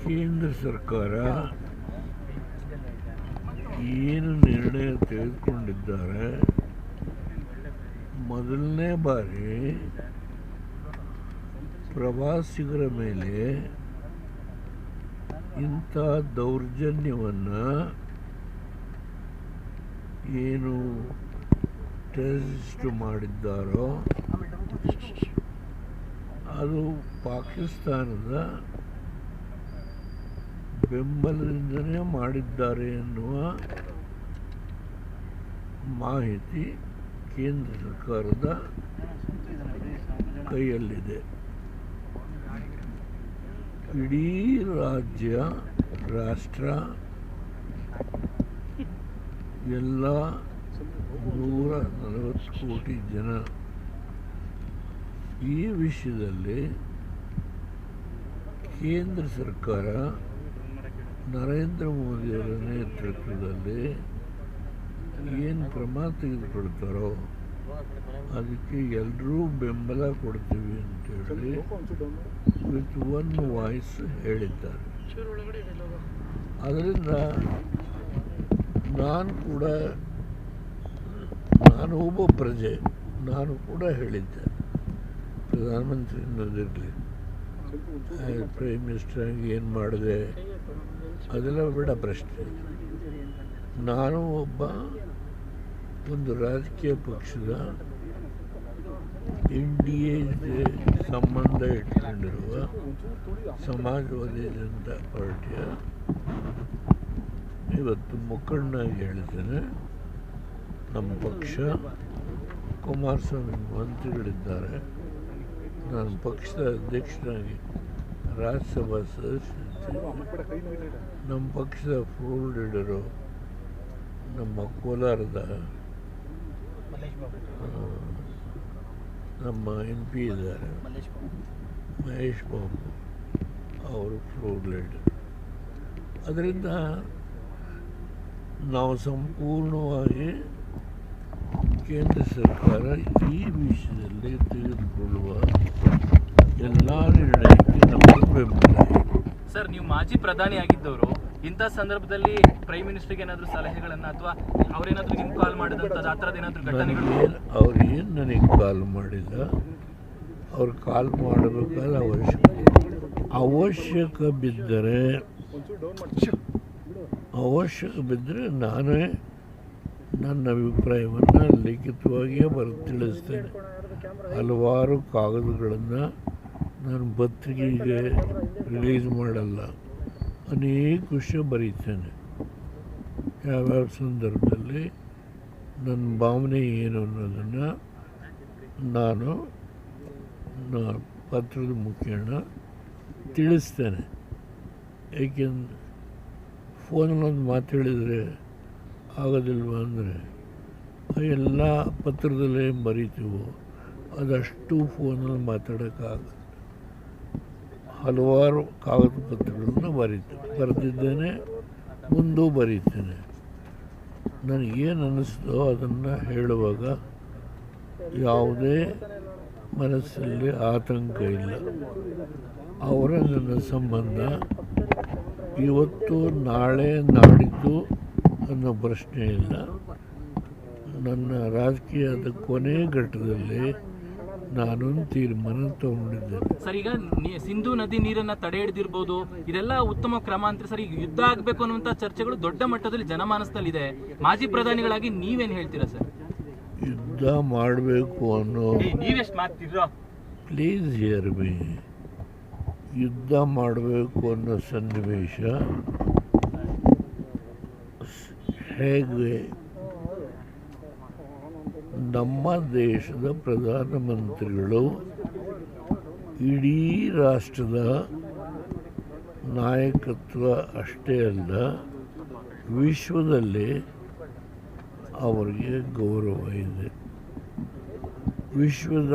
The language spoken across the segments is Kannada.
ಕೇಂದ್ರ ಸರ್ಕಾರ ಏನು ನಿರ್ಣಯ ತೆಗೆದುಕೊಂಡಿದ್ದಾರೆ, ಮೊದಲನೇ ಬಾರಿ ಪ್ರವಾಸಿಗರ ಮೇಲೆ ಇಂಥ ದೌರ್ಜನ್ಯವನ್ನು ಏನು ಟೆರರಿಸ್ಟ್ ಮಾಡಿದ್ದಾರೋ ಅದು ಪಾಕಿಸ್ತಾನದ ಬೆಂಬಲದಿಂದನೇ ಮಾಡಿದ್ದಾರೆ ಎನ್ನುವ ಮಾಹಿತಿ ಕೇಂದ್ರ ಸರ್ಕಾರದ ಕೈಯಲ್ಲಿದೆ. ಇಡೀ ರಾಷ್ಟ್ರ ಎಲ್ಲ 140 ಕೋಟಿ ಜನ ಈ ವಿಷಯದಲ್ಲಿ ಕೇಂದ್ರ ಸರ್ಕಾರ ನರೇಂದ್ರ ಮೋದಿಯವರ ನೇತೃತ್ವದಲ್ಲಿ ಏನು ಕ್ರಮ ತೆಗೆದುಕೊಳ್ತಾರೋ ಅದಕ್ಕೆ ಎಲ್ಲರೂ ಬೆಂಬಲ ಕೊಡ್ತೀವಿ ಅಂತೇಳಿ ವಿತ್ ಒನ್ ವಾಯ್ಸ್ ಹೇಳಿದ್ದಾರೆ. ಅದರಿಂದ ನಾನು ಒಬ್ಬ ಪ್ರಜೆ, ನಾನು ಕೂಡ ಹೇಳಿದ್ದೆ, ಪ್ರಧಾನಮಂತ್ರಿ ಅನ್ನೋದಿರಲಿ, ಪ್ರೈಮ್ ಮಿನಿಸ್ಟರ್ ಆಗಿ ಏನು ಮಾಡಿದೆ ಅದೆಲ್ಲ ಬಿಡ ಪ್ರಶ್ನೆ. ನಾನು ಒಂದು ರಾಜಕೀಯ ಪಕ್ಷದ NDA ಸಂಬಂಧ ಇಟ್ಕೊಂಡಿರುವ ಸಮಾಜವಾದಿ ಜನತಾ ಪಾರ್ಟಿಯ ಇವತ್ತು ಮುಖಂಡನಾಗಿ ಹೇಳ್ತೇನೆ. ನಮ್ಮ ಪಕ್ಷ ಕುಮಾರಸ್ವಾಮಿ ಮಂತ್ರಿಗಳಿದ್ದಾರೆ, ನಾನು ಪಕ್ಷದ ಅಧ್ಯಕ್ಷನಾಗಿ ರಾಜ್ಯಸಭಾ ಸದಸ್ಯರಿದ್ದೇನೆ. ನಮ್ಮ ಪಕ್ಷದ ಫ್ಲೋರ್ ಲೀಡರು ನಮ್ಮ ಕೋಲಾರದ ನಮ್ಮ MP ಇದ್ದಾರೆ, ಮಹೇಶ್ ಬಾಬು, ಅವರು ಫ್ಲೋರ್ ಲೀಡರ್. ಅದರಿಂದ ನಾವು ಸಂಪೂರ್ಣವಾಗಿ ಕೇಂದ್ರ ಸರ್ಕಾರ ಈ ವಿಷಯದಲ್ಲಿ ತೆಗೆದುಕೊಳ್ಳುವ ಎಲ್ಲ ನಿರ್ಣಯಕ್ಕೆ ನಮ್ಮ ಬೆಂಬಲ. ಸರ್, ನೀವು ಮಾಜಿ ಪ್ರಧಾನಿ ಆಗಿದ್ದವರು, ಇಂಥ ಸಂದರ್ಭದಲ್ಲಿ ಪ್ರೈಮ್ ಮಿನಿಸ್ಟರ್ಗೆ ಏನಾದರೂ ಸಲಹೆಗಳನ್ನು ಅಥವಾ ಅವರೇನಾದರೂ ನಿಮ್ಗೆ ಕಾಲ್ ಮಾಡಿದಂಥದ್ದು ಆ ಥರದ್ದು ಏನಾದರೂ ಘಟನೆಗಳು? ಅವ್ರು ಏನು ನನಗೆ ಕಾಲ್ ಮಾಡಿಲ್ಲ. ಅವ್ರು ಕಾಲ್ ಮಾಡಬೇಕಾದ ಅವಶ್ಯಕ ಬಿದ್ದರೆ ನಾನೇ ನನ್ನ ಅಭಿಪ್ರಾಯವನ್ನು ಲಿಖಿತವಾಗಿಯೇ ತಿಳಿಸ್ತೇನೆ. ಹಲವಾರು ಕಾಗದಗಳನ್ನು ನಾನು ಪತ್ರಿಕೆಗೆ ರಿಲೀಸ್ ಮಾಡಲ್ಲ, ಅನೇಕ ವಿಷಯ ಬರೀತೇನೆ. ಯಾವ್ಯಾವ ಸಂದರ್ಭದಲ್ಲಿ ನನ್ನ ಭಾವನೆ ಏನು ಅನ್ನೋದನ್ನು ನಾನು ಪತ್ರದ ಮುಖೇನ ತಿಳಿಸ್ತೇನೆ. ಏಕೆಂದ್ರೆ ಫೋನಲ್ಲೊಂದು ಮಾತು ಹೇಳಿದರೆ ಆಗೋದಿಲ್ವ ಅಂದರೆ ಎಲ್ಲ ಪತ್ರದಲ್ಲೇ ಬರೀತೀವೋ ಅದಷ್ಟು ಫೋನಲ್ಲಿ ಮಾತಾಡೋಕ್ಕಾಗಲ್ಲ. ಹಲವಾರು ಕಾಗದ ಪತ್ರಗಳನ್ನು ಬರೆದಿದ್ದೇನೆ, ಮುಂದೂ ಬರೀತೇನೆ. ನನಗೇನು ಅನ್ನಿಸ್ತೋ ಅದನ್ನು ಹೇಳುವಾಗ ಯಾವುದೇ ಮನಸ್ಸಲ್ಲಿ ಆತಂಕ ಇಲ್ಲ. ಅವರ ನನ್ನ ಸಂಬಂಧ ಇವತ್ತು ನಾಳೆ ನಾಡಿದ್ದು ಅನ್ನೋ ಪ್ರಶ್ನೆ ಇಲ್ಲ. ನನ್ನ ರಾಜಕೀಯದ ಕೊನೆ ಘಟ್ಟದಲ್ಲಿ ನಾನೊಂದು ತೀರ್ಮಾನ ತಗೊಂಡಿದ್ದೇನೆ. ಸರ್, ಈಗ ಸಿಂಧೂ ನದಿ ನೀರನ್ನು ತಡೆ ಹಿಡಿದಿರ್ಬೋದು, ಇದೆಲ್ಲ ಉತ್ತಮ ಕ್ರಮ ಅಂತ. ಸರ್, ಈಗ ಯುದ್ಧ ಆಗಬೇಕು ಅನ್ನುವಂಥ ಚರ್ಚೆಗಳು ದೊಡ್ಡ ಮಟ್ಟದಲ್ಲಿ ಜನಮಾನಸದಲ್ಲಿದೆ. ಮಾಜಿ ಪ್ರಧಾನಿಗಳಾಗಿ ನೀವೇನು ಹೇಳ್ತೀರಾ ಸರ್? ಯುದ್ಧ ಮಾಡಬೇಕು ಅನ್ನೋ, ನೀವೆಷ್ಟು ಮಾಡ್ತಿದ್ರೋ, ಪ್ಲೀಸ್ ಹಿಯರ್ ಮೀ. ಯುದ್ಧ ಮಾಡಬೇಕು ಅನ್ನೋ ಸನ್ನಿವೇಶ ಹೇಗೆ ನಮ್ಮ ದೇಶದ ಪ್ರಧಾನಮಂತ್ರಿಗಳು ಇಡೀ ರಾಷ್ಟ್ರದ ನಾಯಕತ್ವ ಅಷ್ಟೇ ಅಲ್ಲ, ವಿಶ್ವದಲ್ಲಿ ಅವರಿಗೆ ಗೌರವ ಇದೆ. ವಿಶ್ವದ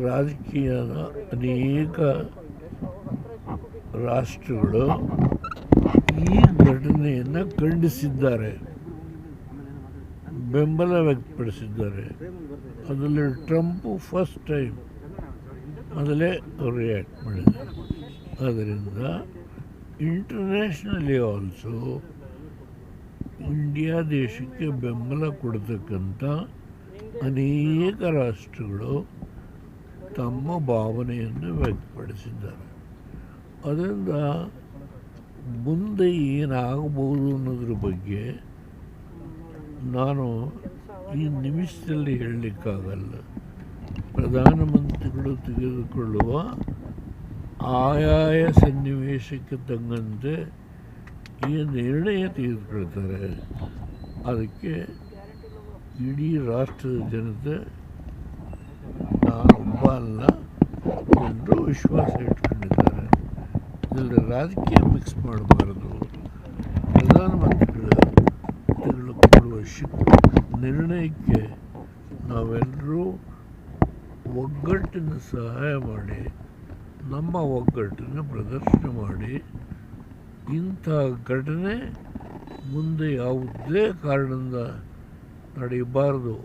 ರಾಜಕೀಯದ ಅನೇಕ ರಾಷ್ಟ್ರಗಳು ಈ ಘಟನೆಯನ್ನು ಖಂಡಿಸಿದ್ದಾರೆ, ಬೆಂಬಲ ವ್ಯಕ್ತಪಡಿಸಿದ್ದಾರೆ. ಅದರಲ್ಲಿ ಟ್ರಂಪ್ ಫಸ್ಟ್ ಟೈಮ್ ಮೊದಲೇ ರಿಯಾಕ್ಟ್ ಮಾಡಿದ್ದಾರೆ. ಆದ್ದರಿಂದ ಇಂಟರ್ನ್ಯಾಷನಲಿ ಆಲ್ಸೋ ಇಂಡಿಯಾ ದೇಶಕ್ಕೆ ಬೆಂಬಲ ಕೊಡ್ತಕ್ಕಂಥ ಅನೇಕ ರಾಷ್ಟ್ರಗಳು ತಮ್ಮ ಭಾವನೆಯನ್ನು ವ್ಯಕ್ತಪಡಿಸಿದ್ದಾರೆ. ಅದರಿಂದ ಮುಂದೆ ಏನಾಗಬಹುದು ಅನ್ನೋದ್ರ ಬಗ್ಗೆ ನಾನು ಈ ನಿಮಿಷದಲ್ಲಿ ಹೇಳಲಿಕ್ಕಾಗಲ್ಲ. ಪ್ರಧಾನಮಂತ್ರಿಗಳು ತೆಗೆದುಕೊಳ್ಳುವ ಆಯಾಯ ಸನ್ನಿವೇಶಕ್ಕೆ ತಕ್ಕಂತೆ ಈ ನಿರ್ಣಯ ತೆಗೆದುಕೊಳ್ತಾರೆ. ಅದಕ್ಕೆ ಇಡೀ ರಾಷ್ಟ್ರದ ಜನತೆ, ನಾನೊಬ್ಬ ಅಲ್ಲ, ಎಲ್ಲರೂ ವಿಶ್ವಾಸ ಇಟ್ಕೊಂಡಿದ್ದಾರೆ. ಇದರಲ್ಲಿ ರಾಜಕೀಯ ಮಿಕ್ಸ್ ಮಾಡಬಾರ್ದು. ಪ್ರಧಾನಮಂತ್ರಿಗಳು ತೆಗೆದುಕೊಳ್ಳುವ ನಿರ್ಣಯಕ್ಕೆ ನಾವೆಲ್ಲರೂ ಒಗ್ಗಟ್ಟಿನ ಸಹಾಯ ಮಾಡಿ, ನಮ್ಮ ಒಗ್ಗಟ್ಟನ್ನು ಪ್ರದರ್ಶನ ಮಾಡಿ, ಇಂಥ ಘಟನೆ ಮುಂದೆ ಯಾವುದೇ ಕಾರಣದಿಂದ ನಡೆಯಬಾರದು.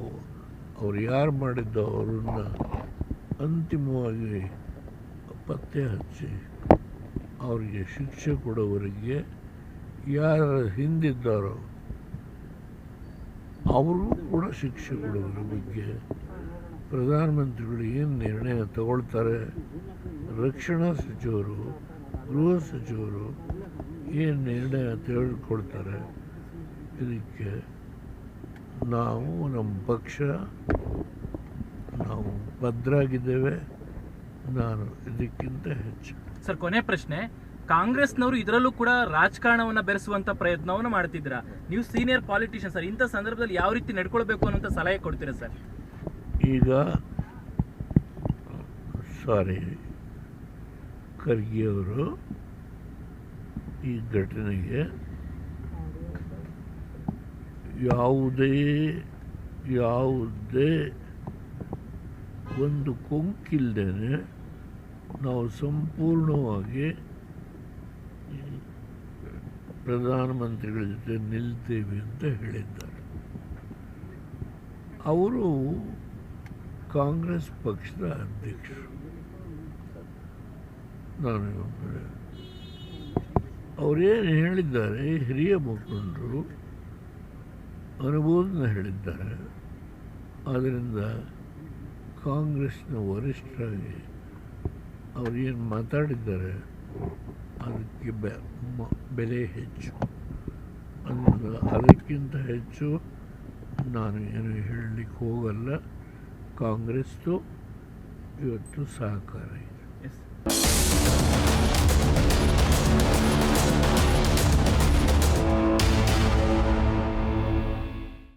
ಅವ್ರು ಯಾರು ಮಾಡಿದ್ದೋ ಅವರನ್ನು ಅಂತಿಮವಾಗಿ ಪತ್ತೆ ಹಚ್ಚಿ ಅವರಿಗೆ ಶಿಕ್ಷೆ ಕೊಡೋವರೆಗೆ ಯಾರು ಹಿಂದಿದ್ದಾರೋ ಅವ್ರಿಗೂ ಕೂಡ ಶಿಕ್ಷೆ ಕೊಡೋದ್ರ ಬಗ್ಗೆ ಪ್ರಧಾನಮಂತ್ರಿಗಳು ಏನು ನಿರ್ಣಯ ತಗೊಳ್ತಾರೆ, ರಕ್ಷಣಾ ಸಚಿವರು, ಗೃಹ ಸಚಿವರು ಏನು ನಿರ್ಣಯ ತೆಗೆದುಕೊಳ್ತಾರೆ, ಇದಕ್ಕೆ ನಾವು ನಮ್ಮ ಪಕ್ಷ ನಾವು ಭದ್ರಾಗಿದ್ದೇವೆ. ನಾನು ಇದಕ್ಕಿಂತ ಹೆಚ್ಚು. ಸರ್, ಕೊನೆ ಪ್ರಶ್ನೆ. ಕಾಂಗ್ರೆಸ್ನವರು ಇದರಲ್ಲೂ ಕೂಡ ರಾಜಕಾರಣವನ್ನ ಬೆರೆಸುವಂತ ಪ್ರಯತ್ನವನ್ನು ಮಾಡ್ತಿದ್ದೀರಾ. ನೀವು ಸೀನಿಯರ್ ಪಾಲಿಟಿಷಿಯನ್ ಸರ್, ಇಂಥ ಸಂದರ್ಭದಲ್ಲಿ ಯಾವ ರೀತಿ ನಡ್ಕೊಳ್ಬೇಕು ಅನ್ನೋಂಥ ಸಲಹೆ ಕೊಡ್ತೀರಾ ಸರ್? ಈಗ ಖರ್ಗೆ ಅವರು ಈ ಘಟನೆಗೆ ಯಾವುದೇ ಒಂದು ಕೊಂಕಿಲ್ಲದೇನೆ ನಾವು ಸಂಪೂರ್ಣವಾಗಿ ಪ್ರಧಾನಮಂತ್ರಿಗಳ ಜೊತೆ ನಿಲ್ತೇವೆ ಅಂತ ಹೇಳಿದ್ದಾರೆ. ಅವರು ಕಾಂಗ್ರೆಸ್ ಪಕ್ಷದ ಅಧ್ಯಕ್ಷರು. ನಾನು ಅವರೇನು ಹೇಳಿದ್ದಾರೆ, ಹಿರಿಯ ಮುಖಂಡರು ಅನುಮೋದನೆ ಹೇಳಿದ್ದಾರೆ. ಆದ್ದರಿಂದ ಕಾಂಗ್ರೆಸ್ನ ವರಿಷ್ಠರಾಗಿ ಅವರೇನು ಮಾತಾಡಿದ್ದಾರೆ ಅದಕ್ಕೆ ಬೆಲೆ ಹೆಚ್ಚು. ಅದಕ್ಕಿಂತ ಹೆಚ್ಚು ನಾನು ಏನು ಹೇಳಲಿಕ್ಕೆ ಹೋಗಲ್ಲ. ಕಾಂಗ್ರೆಸ್ದು ಇವತ್ತು ಸಹಕಾರ ಇದೆ.